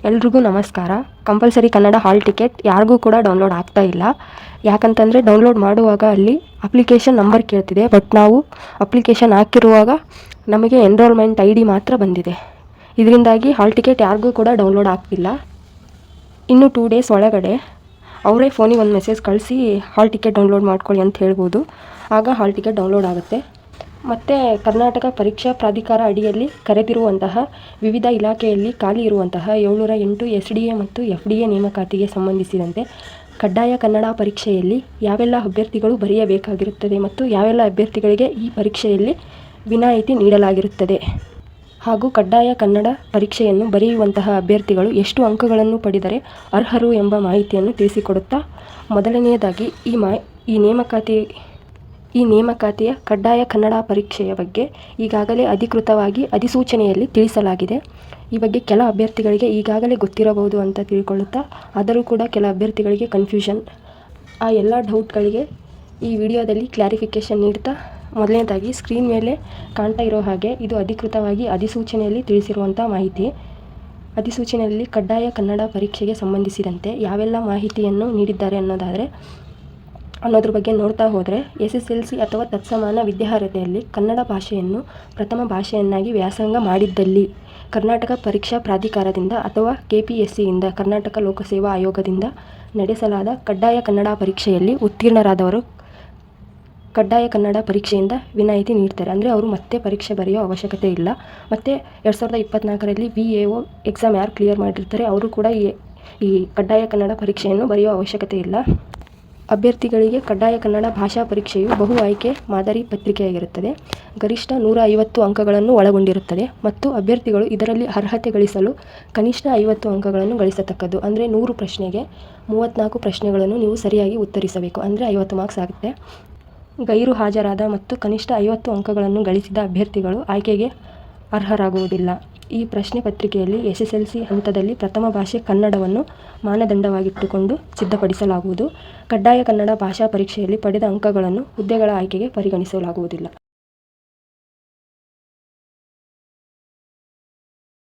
ಎಲ್ರಿಗೂ ನಮಸ್ಕಾರ. Compulsory Kannada hall ticket ಯಾರಿಗೂ ಕೂಡ ಡೌನ್ಲೋಡ್ ಆಗ್ತಾ ಇಲ್ಲ. ಯಾಕಂತಂದರೆ ಡೌನ್ಲೋಡ್ ಮಾಡುವಾಗ ಅಲ್ಲಿ ಅಪ್ಲಿಕೇಶನ್ ನಂಬರ್ ಕೇಳ್ತಿದೆ. ಬಟ್ ನಾವು ಅಪ್ಲಿಕೇಶನ್ ಹಾಕಿರುವಾಗ ನಮಗೆ ಎನ್ರೋಲ್ಮೆಂಟ್ ID ಮಾತ್ರ ಬಂದಿದೆ. ಇದರಿಂದಾಗಿ ಹಾಲ್ ಟಿಕೆಟ್ ಯಾರಿಗೂ ಕೂಡ ಡೌನ್ಲೋಡ್ ಆಗ್ತಿಲ್ಲ. ಇನ್ನು 2 ಡೇಸ್ ಒಳಗಡೆ ಅವರೇ ಫೋನಿಗೆ ಒಂದು ಮೆಸೇಜ್ ಕಳಿಸಿ ಹಾಲ್ ಟಿಕೆಟ್ ಡೌನ್ಲೋಡ್ ಮಾಡ್ಕೊಳ್ಳಿ ಅಂತ ಹೇಳ್ಬೋದು. ಆಗ ಹಾಲ್ ಟಿಕೆಟ್ ಡೌನ್ಲೋಡ್ ಆಗುತ್ತೆ. ಮತ್ತು ಕರ್ನಾಟಕ ಪರೀಕ್ಷಾ ಪ್ರಾಧಿಕಾರ ಅಡಿಯಲ್ಲಿ ಕರೆದಿರುವಂತಹ ವಿವಿಧ ಇಲಾಖೆಯಲ್ಲಿ ಖಾಲಿ ಇರುವಂತಹ 708 SDA ಮತ್ತು FDA ನೇಮಕಾತಿಗೆ ಸಂಬಂಧಿಸಿದಂತೆ ಕಡ್ಡಾಯ ಕನ್ನಡ ಪರೀಕ್ಷೆಯಲ್ಲಿ ಯಾವೆಲ್ಲ ಅಭ್ಯರ್ಥಿಗಳು ಬರೆಯಬೇಕಾಗಿರುತ್ತದೆ ಮತ್ತು ಯಾವೆಲ್ಲ ಅಭ್ಯರ್ಥಿಗಳಿಗೆ ಈ ಪರೀಕ್ಷೆಯಲ್ಲಿ ವಿನಾಯಿತಿ ನೀಡಲಾಗಿರುತ್ತದೆ ಹಾಗೂ ಕಡ್ಡಾಯ ಕನ್ನಡ ಪರೀಕ್ಷೆಯನ್ನು ಬರೆಯುವಂತಹ ಅಭ್ಯರ್ಥಿಗಳು ಎಷ್ಟು ಅಂಕಗಳನ್ನು ಪಡೆದರೆ ಅರ್ಹರು ಎಂಬ ಮಾಹಿತಿಯನ್ನು ತಿಳಿಸಿಕೊಡುತ್ತಾ, ಮೊದಲನೆಯದಾಗಿ ಈ ನೇಮಕಾತಿಯ ಕಡ್ಡಾಯ ಕನ್ನಡ ಪರೀಕ್ಷೆಯ ಬಗ್ಗೆ ಈಗಾಗಲೇ ಅಧಿಕೃತವಾಗಿ ಅಧಿಸೂಚನೆಯಲ್ಲಿ ತಿಳಿಸಲಾಗಿದೆ. ಈ ಬಗ್ಗೆ ಕೆಲ ಅಭ್ಯರ್ಥಿಗಳಿಗೆ ಈಗಾಗಲೇ ಗೊತ್ತಿರಬಹುದು ಅಂತ ತಿಳ್ಕೊಳ್ಳುತ್ತಾ, ಆದರೂ ಕೂಡ ಕೆಲ ಅಭ್ಯರ್ಥಿಗಳಿಗೆ ಕನ್ಫ್ಯೂಷನ್. ಆ ಎಲ್ಲ ಡೌಟ್ಗಳಿಗೆ ಈ ವಿಡಿಯೋದಲ್ಲಿ ಕ್ಲಾರಿಫಿಕೇಷನ್ ನೀಡ್ತಾ, ಮೊದಲನೇದಾಗಿ ಸ್ಕ್ರೀನ್ ಮೇಲೆ ಕಾಣ್ತಾ ಇರೋ ಹಾಗೆ ಇದು ಅಧಿಕೃತವಾಗಿ ಅಧಿಸೂಚನೆಯಲ್ಲಿ ತಿಳಿಸಿರುವಂಥ ಮಾಹಿತಿ. ಅಧಿಸೂಚನೆಯಲ್ಲಿ ಕಡ್ಡಾಯ ಕನ್ನಡ ಪರೀಕ್ಷೆಗೆ ಸಂಬಂಧಿಸಿದಂತೆ ಯಾವೆಲ್ಲ ಮಾಹಿತಿಯನ್ನು ನೀಡಿದ್ದಾರೆ ಅನ್ನೋದ್ರ ಬಗ್ಗೆ ನೋಡ್ತಾ ಹೋದರೆ, SSLC ಅಥವಾ ತತ್ಸಮಾನ ವಿದ್ಯಾರ್ಹತೆಯಲ್ಲಿ ಕನ್ನಡ ಭಾಷೆಯನ್ನು ಪ್ರಥಮ ಭಾಷೆಯನ್ನಾಗಿ ವ್ಯಾಸಂಗ ಮಾಡಿದ್ದಲ್ಲಿ ಕರ್ನಾಟಕ ಪರೀಕ್ಷಾ ಪ್ರಾಧಿಕಾರದಿಂದ ಅಥವಾ KPSCಯಿಂದ ಕರ್ನಾಟಕ ಲೋಕಸೇವಾ ಆಯೋಗದಿಂದ ನಡೆಸಲಾದ ಕಡ್ಡಾಯ ಕನ್ನಡ ಪರೀಕ್ಷೆಯಲ್ಲಿ ಉತ್ತೀರ್ಣರಾದವರು ಕಡ್ಡಾಯ ಕನ್ನಡ ಪರೀಕ್ಷೆಯಿಂದ ವಿನಾಯಿತಿ ನೀಡ್ತಾರೆ. ಅಂದರೆ ಅವರು ಮತ್ತೆ ಪರೀಕ್ಷೆ ಬರೆಯೋ ಅವಶ್ಯಕತೆ ಇಲ್ಲ. ಮತ್ತು 2024ರಲ್ಲಿ VAO ಎಕ್ಸಾಮ್ ಯಾರು ಕ್ಲಿಯರ್ ಮಾಡಿರ್ತಾರೆ ಅವರು ಕೂಡ ಈ ಕಡ್ಡಾಯ ಕನ್ನಡ ಪರೀಕ್ಷೆಯನ್ನು ಬರೆಯೋ ಅವಶ್ಯಕತೆ ಇಲ್ಲ. ಅಭ್ಯರ್ಥಿಗಳಿಗೆ ಕಡ್ಡಾಯ ಕನ್ನಡ ಭಾಷಾ ಪರೀಕ್ಷೆಯು ಬಹು ಆಯ್ಕೆ ಮಾದರಿ ಪತ್ರಿಕೆಯಾಗಿರುತ್ತದೆ. ಗರಿಷ್ಠ 150 ಅಂಕಗಳನ್ನು ಒಳಗೊಂಡಿರುತ್ತದೆ ಮತ್ತು ಅಭ್ಯರ್ಥಿಗಳು ಇದರಲ್ಲಿ ಅರ್ಹತೆ ಗಳಿಸಲು ಕನಿಷ್ಠ 50 ಅಂಕಗಳನ್ನು ಗಳಿಸತಕ್ಕದ್ದು. ಅಂದರೆ 100 ಪ್ರಶ್ನೆಗೆ 34 ಪ್ರಶ್ನೆಗಳನ್ನು ನೀವು ಸರಿಯಾಗಿ ಉತ್ತರಿಸಬೇಕು. ಅಂದರೆ 50 ಮಾರ್ಕ್ಸ್ ಆಗುತ್ತೆ. ಗೈರು ಹಾಜರಾದ ಮತ್ತು ಕನಿಷ್ಠ 50 ಅಂಕಗಳನ್ನು ಗಳಿಸಿದ ಅಭ್ಯರ್ಥಿಗಳು ಆಯ್ಕೆಗೆ ಅರ್ಹರಾಗುವುದಿಲ್ಲ. ಈ ಪ್ರಶ್ನೆ ಪತ್ರಿಕೆಯಲ್ಲಿ SSLC ಹಂತದಲ್ಲಿ ಪ್ರಥಮ ಭಾಷೆ ಕನ್ನಡವನ್ನು ಮಾನದಂಡವಾಗಿಟ್ಟುಕೊಂಡು ಸಿದ್ಧಪಡಿಸಲಾಗುವುದು. ಕಡ್ಡಾಯ ಕನ್ನಡ ಭಾಷಾ ಪರೀಕ್ಷೆಯಲ್ಲಿ ಪಡೆದ ಅಂಕಗಳನ್ನು ಹುದ್ದೆಗಳ ಆಯ್ಕೆಗೆ ಪರಿಗಣಿಸಲಾಗುವುದಿಲ್ಲ.